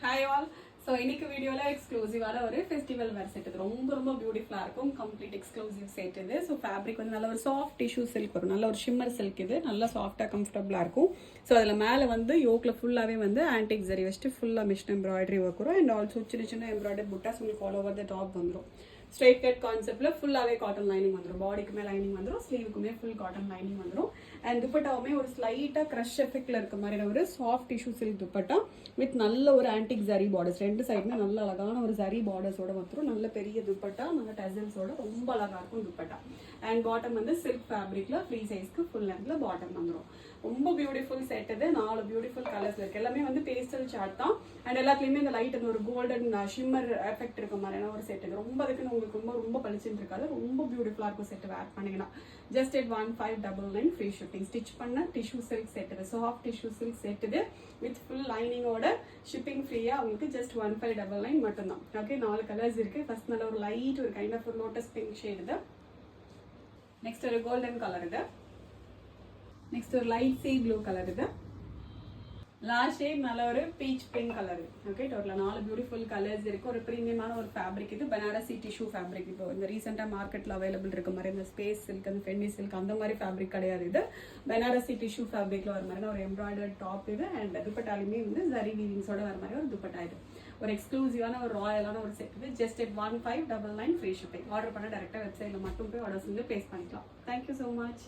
Hi all. So இன்னைக்கு வீடியோவில் எக்ஸ்க்ளூசிவான ஒரு ஃபெஸ்டிவல் வேர் செட் இது ரொம்ப பியூட்டிஃபுல்லாக இருக்கும். கம்ப்ளீட் எக்ஸ்க்ளூசிவ் செட் இது. ஸோ ஃபேப்ரிக் வந்து நல்ல ஒரு சாஃப்ட் டிஷ்யூ சில்க் வரும், நல்ல ஒரு ஷிம்மர் சில்க் இது, நல்லா சாஃப்டாக கம்ஃபர்டபுளாக இருக்கும். ஸோ அதில் மேலே வந்து யோக்கில் ஃபுல்லாகவே வந்து ஆன்டிக் ஜரி வச்சுட்டு ஃபுல்லாக மிஷின் எம்ப்ராய்டரி ஒர்க் வரும். அண்ட் ஆல்சோ சின்ன எம்ப்ராய்டரி புட்டாஸ் உங்களுக்கு ஆல் ஓவர் த டாப் வந்துடும். ஸ்ட்ரெயிட் கட் கான்செப்ட்ல ஃபுல்லாகவே காட்டன் லைனிங் வந்துடும். பாடிக்குமே லைனிங் வந்துடும், ஸ்லீவுக்குமே ஃபுல் காட்டன் லைனிங் வந்துடும். அண்ட் துப்பட்டாவுமே ஒரு ஸ்லைட்டாக க்ரஷ் எஃபெக்ட்ல இருக்க மாதிரி ஒரு soft tissue silk dupatta with நல்ல ஒரு ஆன்டிக் ஜரி பார்டர்ஸ், ரெண்டு சைடுமே நல்ல அழகான ஒரு ஜரி பார்டர்ஸோட வந்துடும். நல்ல பெரிய துப்பட்டா, நல்ல டசல்ஸோட ரொம்ப அழகா இருக்கும் துப்பட்டா. அண்ட் பாட்டம் வந்து சில்க் ஃபேப்ரிக்ல ஃப்ரீ சைஸ்க்கு ஃபுல் லென்த்ல பாட்டம் வந்துடும். ரொம்ப பியூட்டிஃபுல் செட் இது. 4 பியூட்டிஃபுல் கலர்ஸ் இருக்கு. எல்லாமே வந்து பேஸ்டல் சார்ட் தான். அண்ட் எல்லாத்துலயுமே இந்த லைட் ஒரு கோல்டன் ஷிம்மர் எஃபெக்ட் இருக்க மாதிரியான ஒரு செட் இது. ரொம்ப அதுக்குன்னு உங்களுக்கு ரொம்ப பளிச்சுன்னு இருக்காது. ரொம்ப பியூட்டிஃபுல்லா இருக்கும் செட் வேர் பண்ணீங்கன்னா. Just at 1599 free shipping. Stitch பண்ண டிஷ்யூ சில்க் செட் இது. சாஃப்ட் டிஷ்யூ சில்க் செட் இது வித் ஃபுல் லைனிங்கோட ஷிப்பிங் ஃப்ரீயா உங்களுக்கு ஜஸ்ட் 1599 மட்டும்தான். ஓகே, 4 கலர்ஸ் இருக்கு. ஃபர்ஸ்ட் நல்ல ஒரு லைட் ஒரு கைண்ட் ஆஃப் ஒரு லோட்டஸ் பிங்க் ஷேட் இது. நெக்ஸ்ட் ஒரு கோல்டன் கலர் இது. நெக்ஸ்ட் ஒரு லைட் சீ ப்ளூ கலர் இது. லாஸ்ட் ஷேட் நல்ல ஒரு பீச் பிங்க் கலர். ஓகே, டோட்டலா 4 பியூட்டிஃபுல் கலர்ஸ் இருக்கு. ஒரு பிரீமியமான ஒரு ஃபேப்ரிக் இது. Banarasi tissue fabric. இப்போ இந்த ரீசெண்டா மார்க்கெட்ல அவைலபிள் இருக்க மாதிரி இந்த ஸ்பேஸ் சில்க், அந்த ஃபென்னி சில்க் அந்த மாதிரி ஃபேப்ரிக் கிடையாது இது. பனாரசி டிஷ்யூ ஃபேப்ரிக்ல வர மாதிரி ஒரு எம்ப்ராய்டர்ட் டாப் இது. அண்ட் துப்பட்டாலுமே வந்து ஜரி வீவிங்ஸோட வர மாதிரி ஒரு துப்பட்டா இது. ஒரு எக்ஸ்க்ளூசிவான ஒரு ராயலான ஒரு செட் இது. Just at 1599 free shipping. Order பண்ண டைரக்டா வெப்சைட்ல மட்டும் போய் ஆர்டர்ஸ் வந்து பிளேஸ் பண்ணிக்கலாம். Thank you so much.